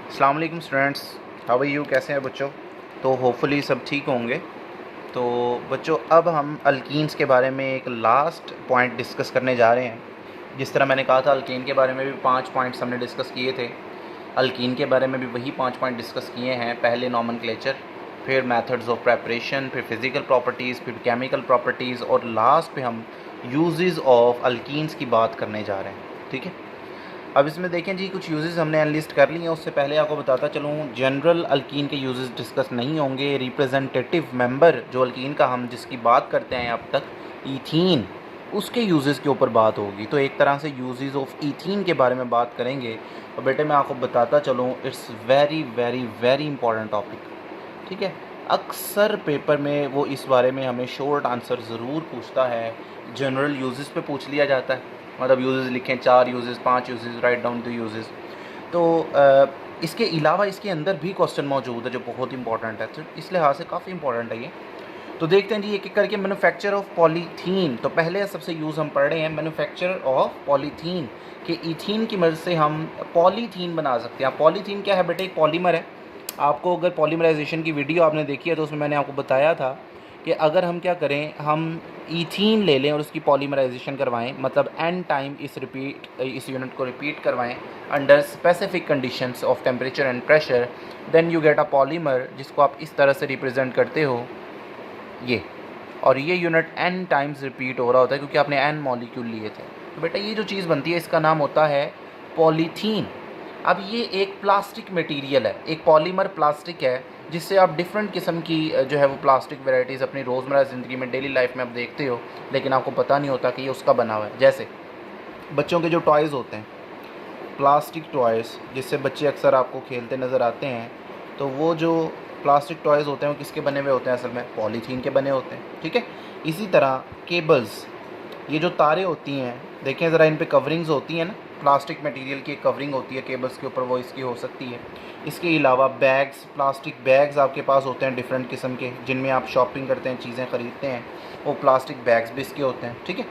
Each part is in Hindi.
अस्सलाम वालेकुम स्टूडेंट्स, हाउ आर यू? कैसे हैं बच्चों? तो होपफुली सब ठीक होंगे। तो बच्चों, अब हम अल्कीन्स के बारे में एक लास्ट पॉइंट डिस्कस करने जा रहे हैं। जिस तरह मैंने कहा था अल्कीन के बारे में भी 5 पॉइंट्स हमने डिस्कस किए थे, अल्कीन के बारे में भी वही 5 पॉइंट डिस्कस किए हैं। पहले नॉमेनक्लेचर, फिर मेथड्स ऑफ प्रेपरेशन, फिर फिज़िकल प्रॉपर्टीज़, फिर केमिकल प्रॉपर्टीज़ और लास्ट पे हम यूजेस ऑफ अल्कीन्स की बात करने जा रहे हैं। ठीक है, अब इसमें देखें जी, कुछ यूजेस हमने एनलिस्ट कर लिए हैं। उससे पहले आपको बताता चलूँ, जनरल अल्कीन के यूजेस डिस्कस नहीं होंगे। रिप्रेजेंटेटिव मेंबर जो अल्कीन का हम जिसकी बात करते हैं अब तक, ईथीन, उसके यूजेस के ऊपर बात होगी। तो एक तरह से यूजेस ऑफ ईथीन के बारे में बात करेंगे। और बेटे मैं आपको बताता चलूँ, it's very very very important topic. ठीक है, अक्सर पेपर में वो इस बारे में हमें शॉर्ट आंसर ज़रूर पूछता है। जनरल यूजेस पे पूछ लिया जाता है, मतलब यूजेस लिखें, 4 uses, 5 uses, write down the uses. तो इसके अलावा इसके अंदर भी क्वेश्चन मौजूद है जो बहुत इंपॉर्टेंट है, तो इस लिहाज से काफ़ी इंपॉर्टेंट है ये। तो देखते हैं जी एक एक करके। मैन्युफैक्चर ऑफ पॉलीथीन, तो पहले सबसे यूज़ हम पढ़ रहे हैं मैन्युफैक्चर ऑफ पॉलीथीन, कि ईथीन की मदद से हम पॉलीथीन बना सकते हैं। पॉलीथीन क्या है बेटे? एक पॉलीमर है। आपको अगर पॉलीमराइजेशन की वीडियो आपने देखी है तो उसमें मैंने आपको बताया था कि अगर हम क्या करें, हम ईथीन ले लें और उसकी पॉलीमराइजेशन करवाएं, मतलब एन टाइम इस यूनिट को रिपीट करवाएं under specific conditions of temperature and pressure, then you get a polymer, जिसको आप इस तरह से रिप्रेजेंट करते हो ये। और ये यूनिट एन टाइम्स रिपीट हो रहा होता है क्योंकि आपने एन मॉलिक्यूल लिए थे। तो बेटा ये जो चीज़ बनती है इसका नाम होता है पॉलीथीन। अब ये एक प्लास्टिक मटेरियल है, एक पॉलीमर प्लास्टिक है, जिससे आप डिफरेंट किस्म की जो है वो प्लास्टिक वैराइटीज़ अपनी रोज़मर्रा ज़िंदगी में, डेली लाइफ में आप देखते हो, लेकिन आपको पता नहीं होता कि ये उसका बना हुआ है। जैसे बच्चों के जो टॉयज़ होते हैं, प्लास्टिक टॉयज़, जिससे बच्चे अक्सर आपको खेलते नज़र आते हैं, तो वो जो प्लास्टिक टॉयज़ होते हैं वो किसके बने हुए होते हैं? असल में पॉलीथीन के बने होते हैं। ठीक है, इसी तरह केबल्स, ये जो तारें होती हैं, देखें ज़रा, इन पे कवरिंग्स होती हैं ना, प्लास्टिक मटेरियल की एक कवरिंग होती है केबल्स के ऊपर, वो इसकी हो सकती है। इसके अलावा बैग्स, प्लास्टिक बैग्स आपके पास होते हैं डिफरेंट किस्म के, जिनमें आप शॉपिंग करते हैं, चीज़ें ख़रीदते हैं, वो प्लास्टिक बैग्स भी इसके होते हैं। ठीक है,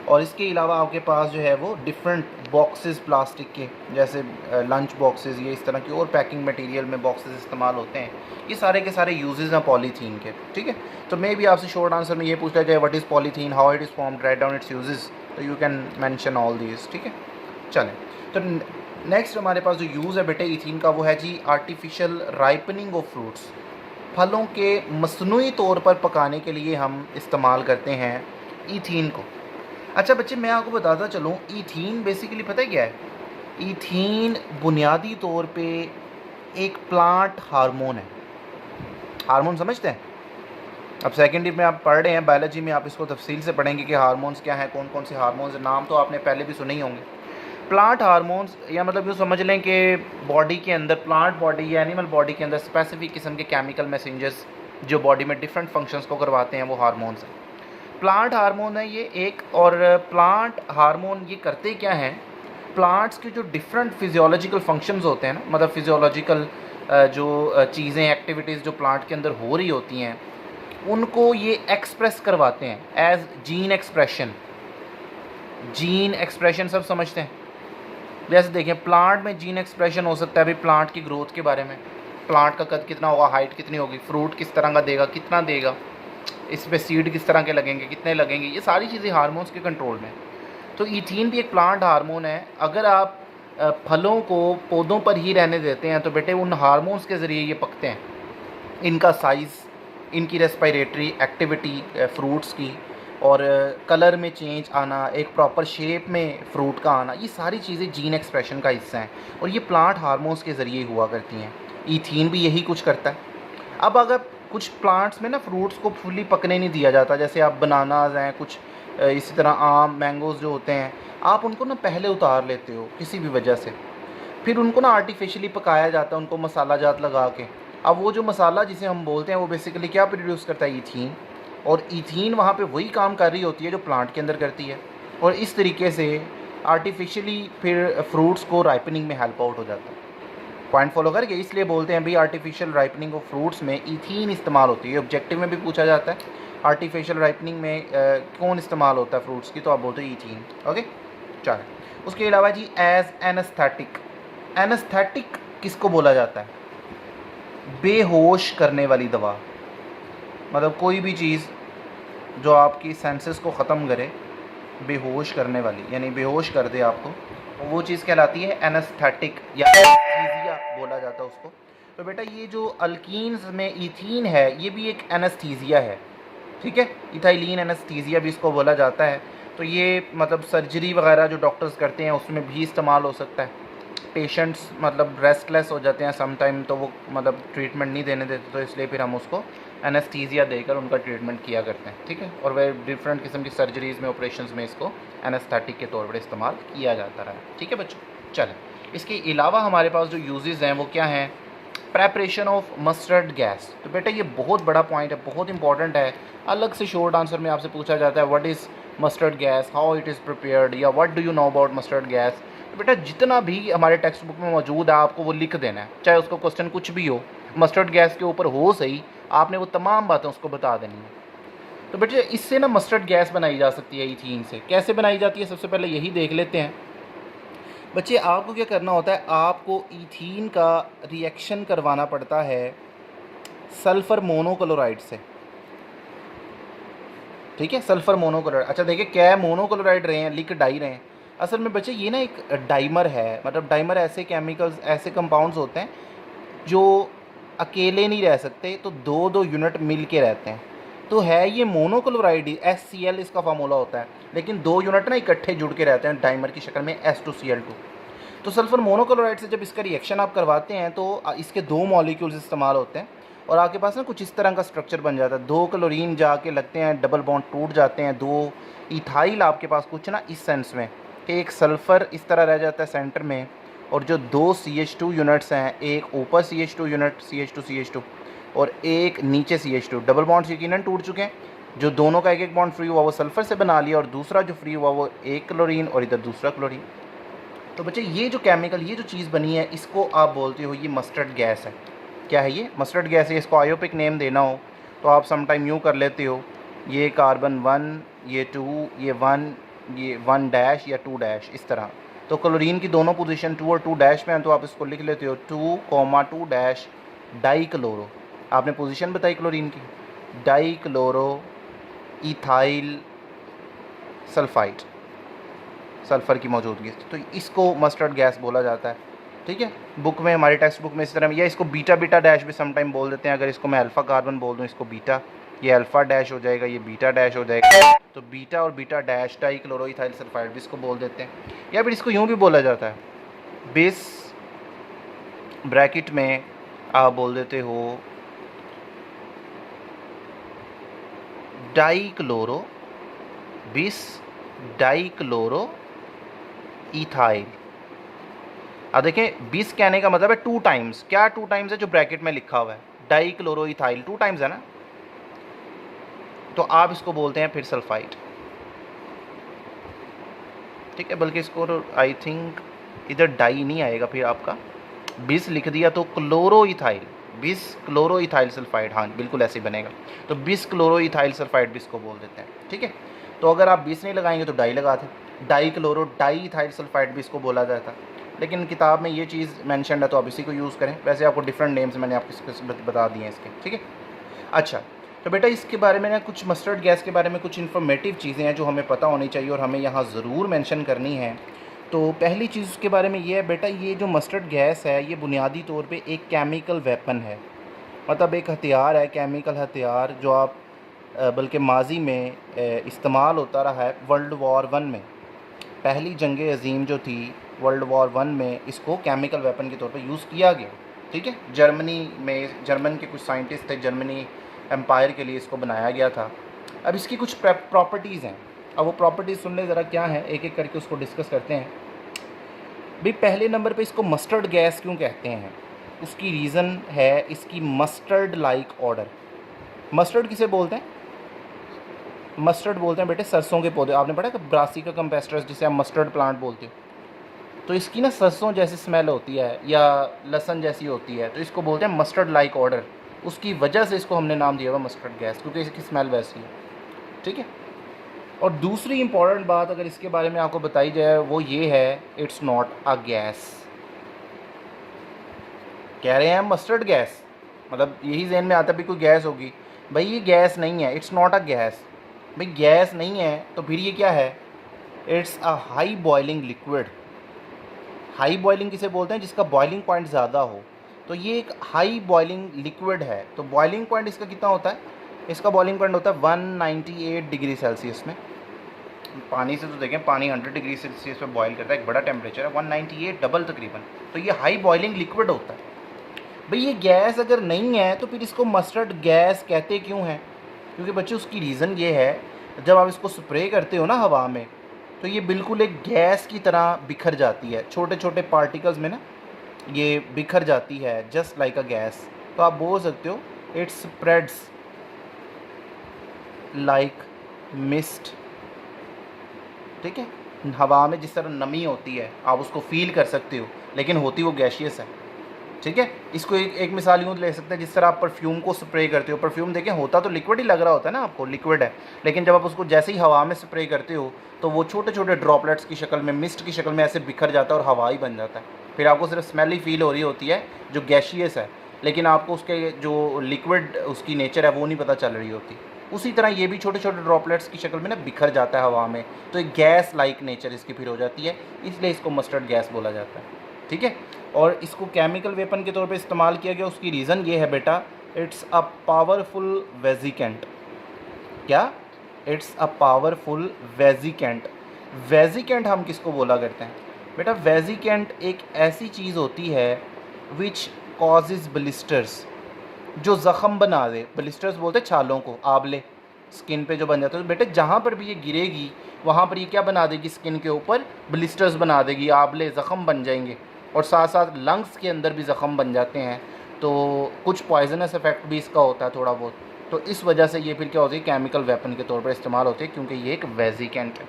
और इसके अलावा आपके पास जो है वो डिफरेंट बॉक्सेस प्लास्टिक के, जैसे लंच बॉक्सेस, ये इस तरह की और पैकिंग मटेरियल में बॉक्सेस इस्तेमाल होते हैं। ये सारे के सारे यूजेस हैं पॉलीथीन के। ठीक है, तो मे भी आपसे शॉर्ट आंसर में ये पूछा जाए what is polythene, how it is formed, write down its uses, तो you can mention all these. ठीक है, चलें। तो नेक्स्ट हमारे पास जो यूज़ है बेटे इथीन का, वो है जी आर्टिफिशियल राइपनिंग ऑफ फ्रूट्स। फलों के मसनूई तौर पर पकाने के लिए हम इस्तेमाल करते हैं ईथीन को। अच्छा बच्चे, मैं आपको बताता चलूँ, ईथीन बेसिकली पता है क्या है? ईथीन बुनियादी तौर पे एक प्लांट हार्मोन है। हार्मोन समझते हैं? अब सेकेंड ईयर में आप पढ़ रहे हैं बायोलॉजी में, आप इसको तफसील से पढ़ेंगे कि हार्मोन्स क्या हैं, कौन कौन से हार्मोन्स, नाम तो आपने पहले भी सुने ही होंगे। प्लांट हार्मोन्स, या मतलब यूँ समझ लें कि बॉडी के अंदर, प्लांट बॉडी या एनिमल बॉडी के अंदर स्पेसिफिक किस्म के केमिकल मैसेंजर्स जो बॉडी में डिफरेंट फंक्शंस को करवाते हैं, वो हार्मोन्स हैं। प्लांट हार्मोन है ये एक। और प्लांट हार्मोन ये करते क्या हैं? प्लांट्स के जो डिफरेंट फिजियोलॉजिकल फंक्शंस होते हैं ना, मतलब फिजियोलॉजिकल जो चीज़ें, एक्टिविटीज़ जो प्लांट के अंदर हो रही होती हैं, उनको ये एक्सप्रेस करवाते हैं as gene expression. Gene expression सब समझते हैं। जैसे देखें, प्लांट में जीन एक्सप्रेशन हो सकता है अभी प्लांट की ग्रोथ के बारे में, प्लांट का कद कितना होगा, हाइट कितनी होगी, फ्रूट किस तरह का देगा, कितना देगा, इस पे सीड किस तरह के लगेंगे, कितने लगेंगे, ये सारी चीज़ें हार्मोन्स के कंट्रोल में। तो ईथीन भी एक प्लांट हार्मोन है। अगर आप फलों को पौधों पर ही रहने देते हैं तो बेटे उन हार्मोन्स के ज़रिए ये पकते हैं। इनका साइज़, इनकी रेस्पिरेटरी एक्टिविटी फ्रूट्स की, और कलर में चेंज आना, एक प्रॉपर शेप में फ्रूट का आना, ये सारी चीज़ें जीन एक्सप्रेशन का हिस्सा हैं और ये प्लांट हार्मोन्स के ज़रिए हुआ करती हैं। ईथीन भी यही कुछ करता है। अब अगर कुछ प्लांट्स में ना फ्रूट्स को फुली पकने नहीं दिया जाता, जैसे आप बनानाज हैं, कुछ इसी तरह आम, मैंगोज़ जो होते हैं, आप उनको ना पहले उतार लेते हो किसी भी वजह से, फिर उनको ना आर्टिफिशियली पकाया जाता है, उनको मसाला जात लगा के। अब वो जो मसाला जिसे हम बोलते हैं वो बेसिकली क्या प्रोड्यूस करता है? ईथीन। और ईथीन वहाँ पे वही काम कर रही होती है जो प्लांट के अंदर करती है, और इस तरीके से आर्टिफिशियली फिर फ्रूट्स को राइपनिंग में हेल्प आउट हो जाता है। पॉइंट फॉलो करके इसलिए बोलते हैं भाई आर्टिफिशियल राइपनिंग ऑफ फ्रूट्स में ईथीन इस्तेमाल होती है। ऑब्जेक्टिव में भी पूछा जाता है आर्टिफिशियल राइपनिंग में कौन इस्तेमाल होता है फ्रूट्स की, तो आप बोलते हैं ईथीन। ओके, चलो। उसके अलावा जी एज एनेस्थेटिक, एनेस्थेटिक किसको बोला जाता है? बेहोश करने वाली दवा। मतलब कोई भी चीज़ जो आपकी सेंसेस को ख़त्म करे, बेहोश करने वाली, यानी बेहोश कर दे आपको, वो चीज़ कहलाती है एनेस्थेटिक या एनेस्थीसिया बोला जाता है उसको। तो बेटा ये जो अल्कीन्स में इथीन है ये भी एक एनेस्थीसिया है, ठीक है, इथाइलिन एनेस्थीसिया भी इसको बोला जाता है। तो ये मतलब सर्जरी वगैरह जो डॉक्टर्स करते हैं उसमें भी इस्तेमाल हो सकता है। पेशेंट्स मतलब रेस्टलेस हो जाते हैं सम टाइम, तो वो मतलब ट्रीटमेंट नहीं देने देते, तो इसलिए फिर हम उसको एनेस्थीसिया देकर उनका ट्रीटमेंट किया करते हैं, ठीक है। और वह डिफरेंट किस्म की सर्जरीज़ में, ऑपरेशंस में इसको एनेस्थेटिक के तौर पर इस्तेमाल किया जाता रहा, ठीक है बच्चों। चलें, इसके अलावा हमारे पास जो यूजेस हैं वो क्या हैं? Preparation of mustard gas. तो बेटा ये बहुत बड़ा पॉइंट है, बहुत इंपॉर्टेंट है। अलग से शॉर्ट आंसर में आपसे पूछा जाता है what is mustard gas, how it is prepared, या what do you know about mustard gas. तो बेटा जितना भी हमारे टेक्स्ट बुक में मौजूद है आपको वो लिख देना है, चाहे उसको क्वेश्चन कुछ भी हो, मस्टर्ड गैस के ऊपर हो सही, आपने वो तमाम बातें उसको बता देनी है। तो बेटे इससे ना मस्टर्ड गैस बनाई जा सकती है इथीन से। कैसे बनाई जाती है सबसे पहले यही देख लेते हैं। बच्चे आपको क्या करना होता है, आपको इथीन का रिएक्शन करवाना पड़ता है सल्फ़र मोनोक्लोराइड से, ठीक है, सल्फ़र मोनोक्लोराइड। अच्छा देखिए क्या मोनोक्लोराइड रहे हैं, लिख डाई रहे हैं। असल में बच्चे ये ना एक डाइमर है, मतलब डाइमर ऐसे केमिकल्स, ऐसे कंपाउंड्स होते हैं जो अकेले नहीं रह सकते, तो दो दो यूनिट मिल के रहते हैं। तो है ये मोनोक्लोराइड ही, HCl इसका फार्मूला होता है, लेकिन दो यूनिट ना इकट्ठे जुड़ के रहते हैं डाइमर की शक्ल में, H2Cl2। तो सल्फ़र मोनोक्लोराइड से जब इसका रिएक्शन आप करवाते हैं तो इसके दो मॉलिक्यूल्स इस्तेमाल होते हैं और आपके पास ना कुछ इस तरह का स्ट्रक्चर बन जाता है। दो क्लोरीन जाके लगते हैं, डबल बॉन्ड टूट जाते हैं, दो इथाइल आपके पास कुछ ना इस सेंस में कि एक सल्फ़र इस तरह रह जाता है सेंटर में, और जो दो CH2 यूनिट्स हैं, एक ऊपर CH2 यूनिट CH2 और एक नीचे CH2, डबल बॉन्ड यकीनन टूट चुके हैं। जो दोनों का एक एक बॉन्ड फ्री हुआ वो सल्फ़र से बना लिया, और दूसरा जो फ्री हुआ वो एक क्लोरीन और इधर दूसरा क्लोरीन। तो बच्चे ये जो केमिकल, ये जो चीज़ बनी है, इसको आप बोलते हो ये मस्टर्ड गैस है। क्या है ये? मस्टर्ड गैस है। इसको आयोपिक नेम देना हो तो आप समटाइम यूँ कर लेते हो, ये कार्बन 1, ये 2, ये 1, ये 1 डैश या 2 डैश, इस तरह। तो क्लोरीन की दोनों पोजीशन 2 और 2 डैश में हैं, तो आप इसको लिख लेते हो 2, 2 डैश डाई क्लोरो। आपने पोजीशन बताई क्लोरीन की, die chloro ethyl sulphide, sulphur की मौजूदगी, तो इसको मस्टर्ड गैस बोला जाता है, ठीक है। बुक में, हमारे टेक्स्ट बुक में इस तरह, या इसको बीटा बीटा डैश भी समटाइम बोल देते हैं। अगर इसको मैं अल्फ़ा कार्बन बोल दूँ, इसको बीटा, ये अल्फ़ा डैश हो जाएगा, ये बीटा डैश हो जाएगा। तो बीटा और beta dash dichloroethyl sulphide भी इसको बोल देते हैं, या फिर इसको यूँ भी बोला जाता है, बिस ब्रैकेट में आप बोल देते हो डाई क्लोरो, बिस डाई क्लोरो इथाइल। अब देखें, 20 कहने का मतलब है 2 टाइम्स। क्या 2 टाइम्स है? जो ब्रैकेट में लिखा हुआ है डाई क्लोरो इथाइल 2 टाइम्स है ना, तो आप इसको बोलते हैं फिर सल्फाइड, ठीक है। बल्कि इसको आई थिंक इधर डाई नहीं आएगा, फिर आपका 20 लिख दिया तो chloro ethyl, 20 chloro ethyl sulphide, हाँ बिल्कुल ऐसे ही बनेगा। तो 20 क्लोरो इथाइल सल्फाइड भी इसको बोल देते हैं, ठीक है। तो अगर आप 20 नहीं लगाएंगे तो डाई लगाते, die chloro di ethyl sulphide भी इसको बोला जाता है, लेकिन किताब में ये चीज़ मेंशन है तो आप इसी को यूज़ करें। वैसे आपको डिफरेंट नेम्स मैंने आपको बता दिए हैं इसके, ठीक है। अच्छा, तो बेटा इसके बारे में ना कुछ मस्टर्ड गैस के बारे में कुछ इन्फॉर्मेटिव चीज़ें हैं जो हमें पता होनी चाहिए और हमें यहाँ ज़रूर मेंशन करनी है। तो पहली चीज़ के बारे में ये है बेटा, ये जो मस्टर्ड गैस है ये बुनियादी तौर पे एक केमिकल वेपन है, मतलब एक हथियार है, केमिकल हथियार, जो आप बल्कि माजी में इस्तेमाल होता रहा है। वर्ल्ड वॉर 1 में, पहली जंग अज़ीम जो थी वर्ल्ड वॉर 1 में, इसको केमिकल वेपन के तौर पे यूज़ किया गया, ठीक है। जर्मनी में, जर्मन के कुछ साइंटिस्ट थे, जर्मनी एम्पायर के लिए इसको बनाया गया था। अब इसकी कुछ प्रॉपर्टीज़ हैं, अब वो प्रॉपर्टीज़ सुन ले ज़रा क्या है, एक एक करके उसको डिस्कस करते हैं। भाई पहले नंबर पे इसको मस्टर्ड गैस क्यों कहते हैं? उसकी रीज़न है इसकी मस्टर्ड लाइक ऑर्डर। मस्टर्ड किसे बोलते हैं? मस्टर्ड बोलते हैं बेटे सरसों के पौधे। आपने पढ़ा कि ब्रासिका कंपेस्ट्रस, जिसे आप मस्टर्ड प्लांट बोलते हो, तो इसकी ना सरसों जैसी स्मेल होती है या लहसुन जैसी होती है, तो इसको बोलते हैं मस्टर्ड लाइक ऑर्डर। उसकी वजह से इसको हमने नाम दिया हुआ मस्टर्ड गैस, क्योंकि इसकी स्मेल वैसी है, ठीक है। और दूसरी इंपॉर्टेंट बात अगर इसके बारे में आपको बताई जाए वो ये है, इट्स नॉट अ गैस। कह रहे हैं मस्टर्ड गैस, मतलब यही जहन में आता है भी कोई गैस होगी। भाई ये गैस नहीं है, इट्स नॉट अ गैस। भाई गैस नहीं है तो फिर ये क्या है? It's a high boiling liquid. High boiling किसे बोलते हैं? जिसका बॉइलिंग पॉइंट ज़्यादा हो। तो ये एक हाई बॉइलिंग लिक्विड है। तो बॉइलिंग पॉइंट इसका कितना होता है? इसका बॉइलिंग पॉइंट होता है 198 डिग्री सेल्सियस में। पानी से तो देखें, पानी 100 डिग्री सेल्सियस पे बॉयल करता है, एक बड़ा टेम्परेचर है, 198 डबल तकरीबन। तो ये हाई बॉइलिंग लिक्विड होता है। भाई ये गैस अगर नहीं है तो फिर इसको मस्टर्ड गैस कहते क्यों हैं? क्योंकि बच्चे उसकी रीज़न ये है, जब आप इसको स्प्रे करते हो ना हवा में, तो ये बिल्कुल एक गैस की तरह बिखर जाती है, छोटे छोटे पार्टिकल्स में ना ये बिखर जाती है, जस्ट लाइक अ गैस। तो आप बोल सकते हो इट स्प्रेड्स लाइक मिस्ट। ठीक है, हवा में जिस तरह नमी होती है आप उसको फील कर सकते हो, लेकिन होती वो गैशियस है। ठीक है, इसको एक मिसाल यूँ ले सकते हैं, जिस तरह आप परफ्यूम को स्प्रे करते हो, परफ्यूम देखें होता तो लिक्विड ही लग रहा होता है ना आपको, लिक्विड है, लेकिन जब आप उसको जैसे ही हवा में स्प्रे करते हो तो वो छोटे छोटे ड्रॉपलेट्स की शक्ल में, मिस्ट की शक्ल में ऐसे बिखर जाता है और हवा ही बन जाता है। फिर आपको सिर्फ स्मेल ही फील हो रही होती है जो गैशियस है, लेकिन आपको उसके जो लिक्विड उसकी नेचर है वो नहीं पता चल रही होती। उसी तरह ये भी छोटे छोटे ड्रॉपलेट्स की शक्ल में ना बिखर जाता है हवा में, तो एक गैस लाइक नेचर इसकी फिर हो जाती है, इसलिए इसको मस्टर्ड गैस बोला जाता है। ठीक है, और इसको केमिकल वेपन के तौर पे इस्तेमाल किया गया, उसकी रीज़न ये है बेटा, इट्स अ पावरफुल वेजिकेंट। क्या? It's a powerful वेजिकेंट। वेजिकेंट हम किसको बोला करते हैं बेटा? वेजिकेंट एक ऐसी चीज़ होती है विच कॉजेज ब्लिस्टर्स, जो ज़ख़म बना दे। ब्लिस्टर्स बोलते हैं छालों को, आबले स्किन पे जो बन जाते हैं। तो बेटे जहाँ पर भी ये गिरेगी वहाँ पर ये क्या बना देगी? स्किन के ऊपर ब्लिस्टर्स बना देगी, आबले ज़ख़म बन जाएंगे, और साथ साथ लंग्स के अंदर भी ज़ख़म बन जाते हैं। तो कुछ पॉइजनस इफेक्ट भी इसका होता है थोड़ा बहुत। तो इस वजह से ये फिर क्या होती है? केमिकल वेपन के तौर पर इस्तेमाल होती है, क्योंकि ये एक वेजिकेंट है।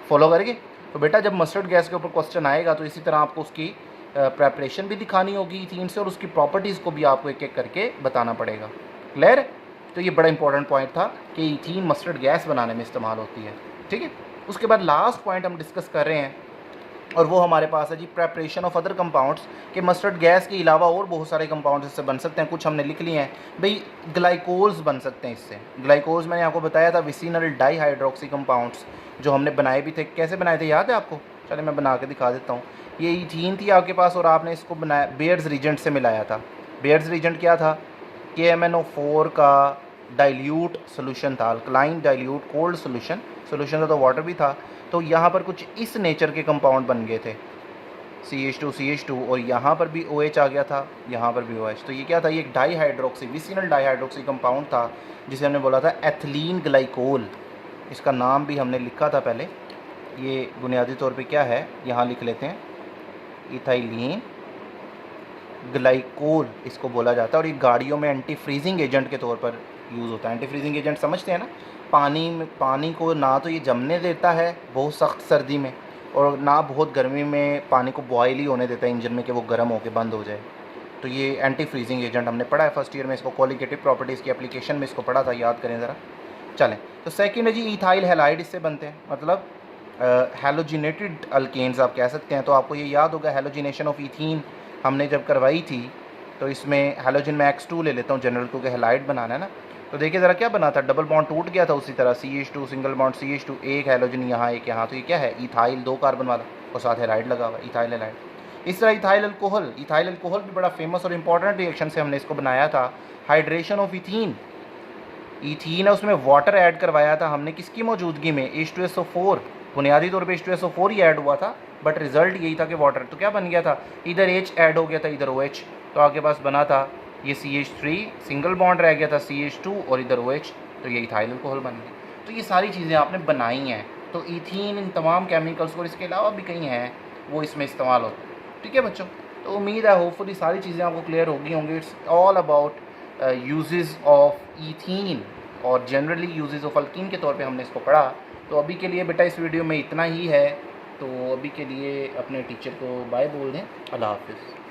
फॉलो करेंगे? तो बेटा जब मस्टर्ड गैस के ऊपर क्वेश्चन आएगा तो इसी तरह आपको उसकी प्रेपरेशन भी दिखानी होगी इथीन से, और उसकी प्रॉपर्टीज़ को भी आपको एक एक करके बताना पड़ेगा। क्लियर है? तो ये बड़ा इंपॉर्टेंट पॉइंट था कि इथीन मस्टर्ड गैस बनाने में इस्तेमाल होती है। ठीक है, उसके बाद लास्ट पॉइंट हम डिस्कस कर रहे हैं, और वो हमारे पास है जी प्रेपरेशन ऑफ अदर कंपाउंड्स। कि मस्टर्ड गैस के अलावा और बहुत सारे कंपाउंड्स इससे बन सकते हैं, कुछ हमने लिख लिए हैं भाई। ग्लाइकोल्स बन सकते हैं इससे। ग्लाइकोल्स मैंने आपको बताया था, विसिनल डाईहाइड्रोक्सी कंपाउंड्स, जो हमने बनाए भी थे। कैसे बनाए थे याद है आपको? चलिए मैं बना के दिखा देता हूँ। ये इथीन थी आपके पास, और आपने इसको बनाया बेयर्स रीजेंट से मिलाया था। बेयर्स रीजेंट क्या था? KMnO4 का डाइल्यूट सोल्यूशन था, alkaline dilute cold solution. Solution का तो वाटर भी था। तो यहाँ पर कुछ इस नेचर के कंपाउंड बन गए थे, CH2 और यहाँ पर भी OH आ गया था, यहाँ पर भी OH। तो ये क्या था? ये एक डाईहाइड्रोक्सी, विसिनल डाईहाइड्रोक्सी कंपाउंड था, जिसे हमने बोला था एथिलीन ग्लाइकोल। इसका नाम भी हमने लिखा था पहले। ये बुनियादी तौर पे क्या है यहाँ लिख लेते हैं, इथाइलीन ग्लाइकोल इसको बोला जाता है। और ये गाड़ियों में एंटी फ्रीजिंग एजेंट के तौर पर यूज़ होता है। एंटी फ्रीजिंग एजेंट समझते हैं ना? पानी को ना तो ये जमने देता है बहुत सख्त सर्दी में, और ना बहुत गर्मी में पानी को बॉयल ही होने देता है इंजन में कि वो गर्म होकर बंद हो जाए। तो ये एंटी फ्रीजिंग एजेंट हमने पढ़ा है फर्स्ट ईयर में, इसको क्वालिटेटिव प्रॉपर्टीज़ की एप्लीकेशन में इसको पढ़ा था, याद करें ज़रा। चलें, तो सेकेंड है जी इथाइल हैलाइड, इससे बनते हैं, मतलब हैलोजिनेटेड अल्केन्स आप कह सकते हैं। तो आपको ये याद होगा हैलोजिनेशन ऑफ इथीन हमने जब करवाई थी, तो इसमें हैलोजन में X2 ले लेता हूँ जनरल, क्योंकि हैलाइड बनाना है ना। तो देखिए ज़रा क्या बना था, डबल बॉन्ड टूट गया था, उसी तरह CH2 सिंगल बॉन्ड CH2, एक हैलोजन यहाँ एक यहाँ। तो ये क्या है? इथाइल, 2 कार्बन वाला, और साथ हैलाइड लगा हुआ, इथाइल हैलाइड। इस तरह इथाइल अल्कोहल भी बड़ा फेमस और इंपॉर्टेंट रिएक्शन से हमने इसको बनाया था। हाइड्रेशन ऑफ इथीन है, उसमें वाटर ऐड करवाया था हमने, किसकी मौजूदगी में? H2SO4। बुनियादी तौर पे H2SO4 ही ऐड हुआ था, बट रिजल्ट यही था कि वाटर। तो क्या बन गया था? इधर H ऐड हो गया था, इधर OH। तो आपके पास बना था ये CH3, सिंगल बॉन्ड रह गया था CH2, और इधर OH। तो ये इथाइल अल्कोहल बन गया। तो ये सारी चीज़ें आपने बनाई हैं। तो इथीन इन तमाम केमिकल्स को, इसके अलावा भी कई हैं, वो इसमें इस्तेमाल होते हैं। ठीक है बच्चों, तो उम्मीद है होपफुली सारी चीज़ें आपको क्लियर हो गई होंगी। It's all about uses of ethene, और जनरली यूजेस ऑफ अल्कीन के तौर पे हमने इसको पढ़ा। तो अभी के लिए बेटा इस वीडियो में इतना ही है। तो अभी के लिए अपने टीचर को बाय बोल दें। अल्लाह हाफिज़।